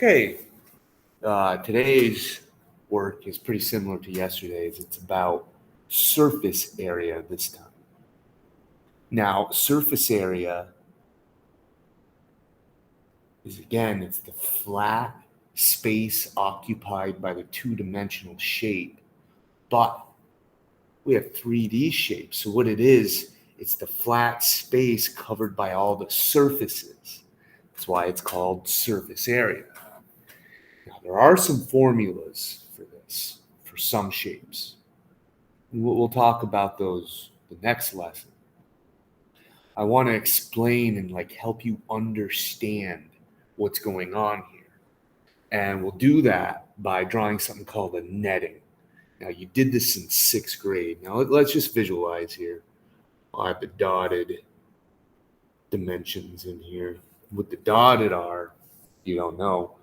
Okay, today's work is pretty similar to yesterday's. It's about surface area this time. Now, surface area is again, it's the flat space occupied by the two-dimensional shape, but we have 3D shapes. So what it is, it's the flat space covered by all the surfaces. That's why it's called surface area. Now, there are some formulas for this, for some shapes. We'll talk about those the next lesson. I want to explain and help you understand what's going on here. And we'll do that by drawing something called a netting. Now, you did this in 6th grade. Now, let's just visualize here. I have the dotted dimensions in here. What the dotted are, you don't know.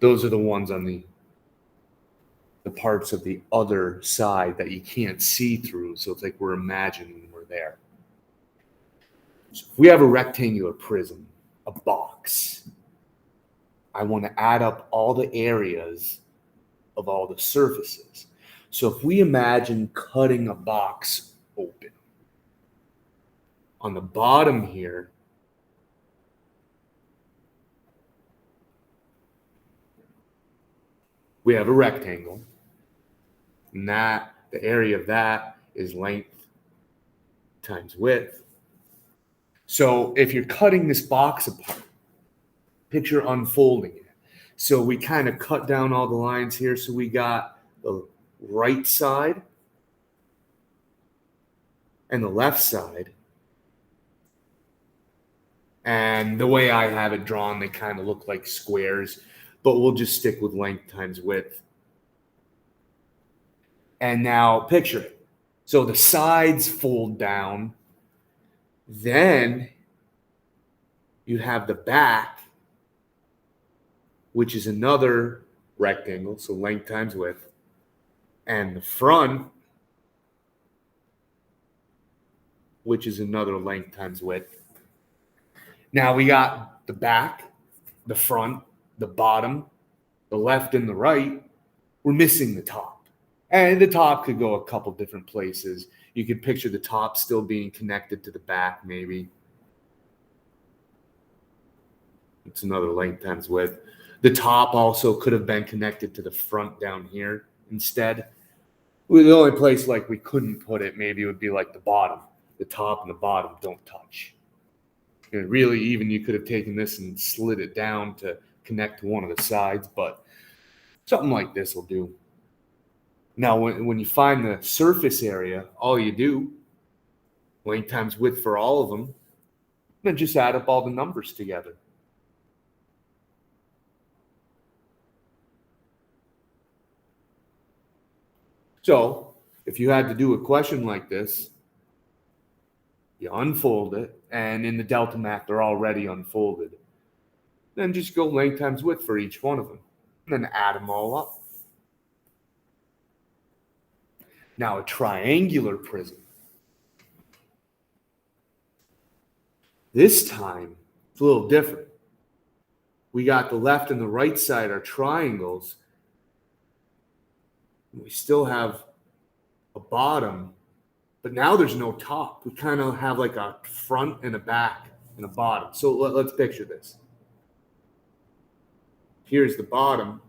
Those are the ones on the parts of the other side that you can't see through. So it's like we're imagining we're there. So if we have a rectangular prism, a box, I want to add up all the areas of all the surfaces. So if we imagine cutting a box open, on the bottom here, we have a rectangle, and the area of that is length times width. So if you're cutting this box apart, picture unfolding it. So we kind of cut down all the lines here. So we got the right side and the left side. And the way I have it drawn, they kind of look like squares, but we'll just stick with length times width. And now picture it. So the sides fold down. Then you have the back, which is another rectangle, so length times width. And the front, which is another length times width. Now we got the back, the front, the bottom, the left and the right. We're missing the top. And the top could go a couple different places. You could picture the top still being connected to the back, maybe. It's another length times width. The top also could have been connected to the front down here instead. The only place we couldn't put it maybe would be the bottom. The top and the bottom don't touch. And really, even you could have taken this and slid it down to connect to one of the sides, but something like this will do. Now, when you find the surface area, all you do, length times width for all of them, then just add up all the numbers together. So, if you had to do a question like this, you unfold it, and in the delta math, they're already unfolded. Then just go length times width for each one of them, and then add them all up. Now, a triangular prism. This time, it's a little different. We got the left and the right side are triangles. We still have a bottom, but now there's no top. We kind of have a front and a back and a bottom. So let's picture this. Here's the bottom.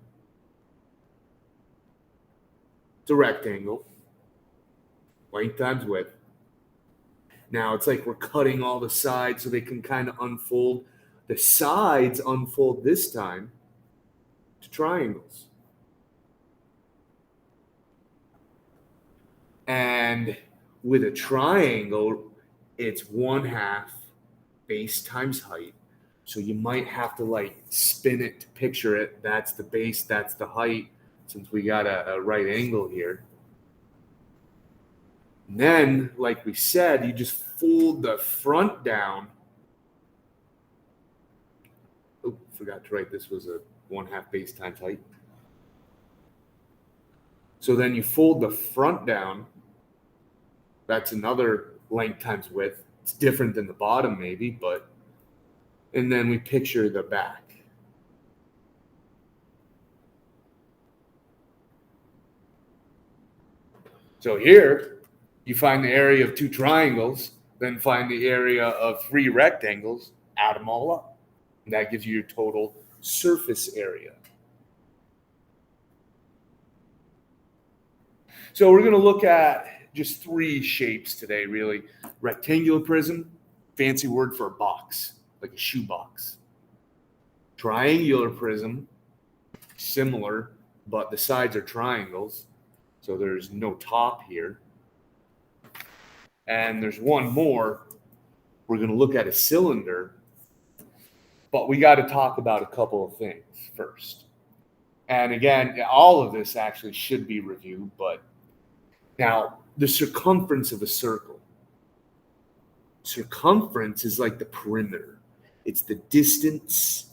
It's a rectangle. Length times width. Now it's like we're cutting all the sides so they can kind of unfold. The sides unfold this time to triangles. And with a triangle, it's 1/2 base times height. So you might have to spin it to picture it. That's the base, that's the height, since we got a right angle here. And then, like we said, you just fold the front down. Oh, forgot to write this was a 1/2 base times height. So then you fold the front down. That's another length times width. It's different than the bottom maybe, but, and then we picture the back. So here, you find the area of two triangles, then find the area of three rectangles, add them all up. And that gives you your total surface area. So we're going to look at just three shapes today, really. Rectangular prism, fancy word for a box, like a shoe box. Triangular prism, similar, but the sides are triangles, so there's no top here. And there's one more. We're going to look at a cylinder, but we got to talk about a couple of things first. And again, all of this actually should be reviewed, but now the circumference of a circle. Circumference is like the perimeter. It's the distance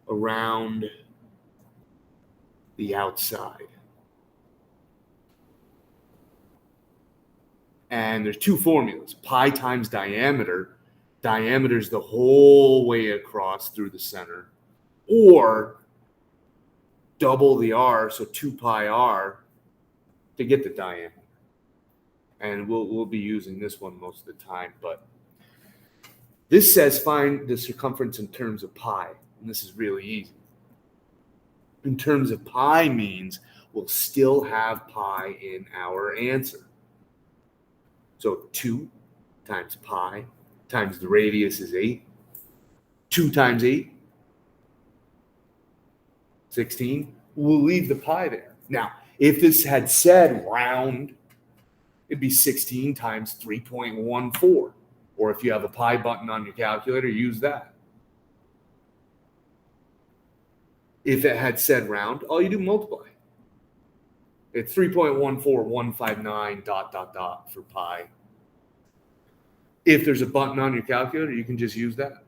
around the outside. And there's two formulas, pi times diameter. Diameter is the whole way across through the center, or double the r, so 2 pi r, to get the diameter. And we'll be using this one most of the time, but this says find the circumference in terms of pi, and this is really easy. In terms of pi means we'll still have pi in our answer. So 2 times pi times the radius is 8. 2 times 8, 16. We'll leave the pi there. Now, if this had said round, it'd be 16 times 3.14. Or if you have a pi button on your calculator, use that. If it had said round, all you do multiply. It's 3.14159 ... for pi. If there's a button on your calculator, you can just use that.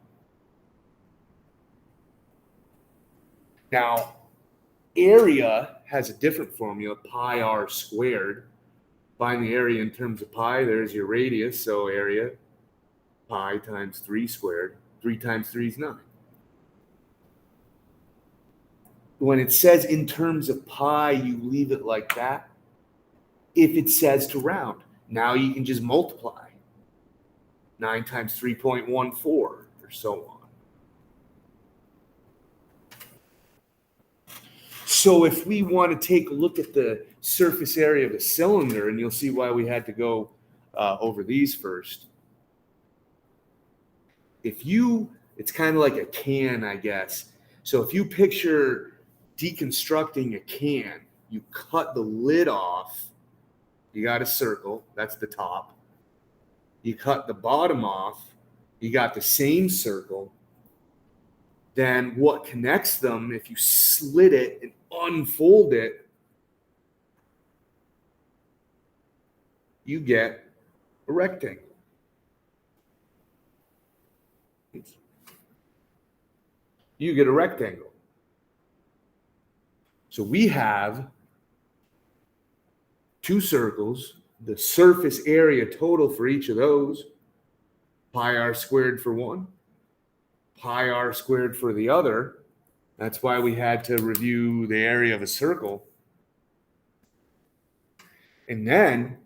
Now, area has a different formula, pi r squared. Find the area in terms of pi. There's your radius, so area, pi times 3 squared. 3 times 3 is 9. When it says in terms of pi, you leave it like that. If it says to round, now you can just multiply. 9 times 3.14, or so on. So if we want to take a look at the surface area of a cylinder, and you'll see why we had to go over these first. It's kind of like a can, I guess. So if you picture deconstructing a can, you cut the lid off, you got a circle, that's the top. You cut the bottom off, you got the same circle. Then what connects them, if you slit it and unfold it, you get a rectangle. You get a rectangle. So we have two circles, the surface area total for each of those, pi r squared for one, pi r squared for the other. That's why we had to review the area of a circle. And then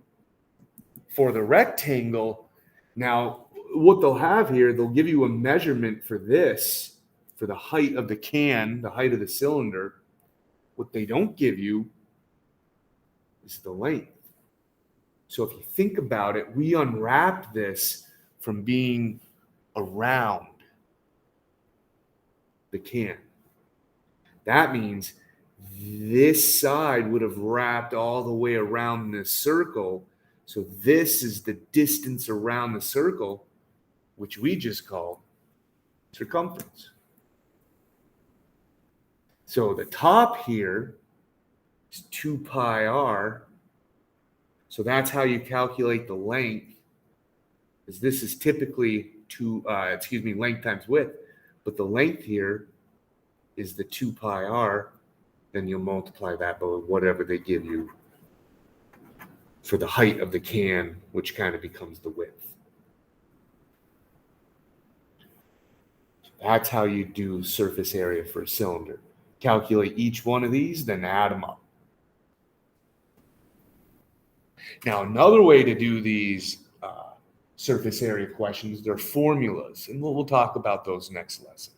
for the rectangle, now what they'll have here, they'll give you a measurement for this, for the height of the can, the height of the cylinder. What they don't give you is the length. So if you think about it, we unwrapped this from being around the can. That means this side would have wrapped all the way around this circle. So this is the distance around the circle, which we just called circumference. So the top here is 2 pi r. So that's how you calculate the length, because this is typically length times width. But the length here is the 2 pi r. Then you'll multiply that by whatever they give you for the height of the can, which kind of becomes the width. That's how you do surface area for a cylinder. Calculate each one of these, then add them up. Now, another way to do these surface area questions, they're formulas, and we'll talk about those next lesson.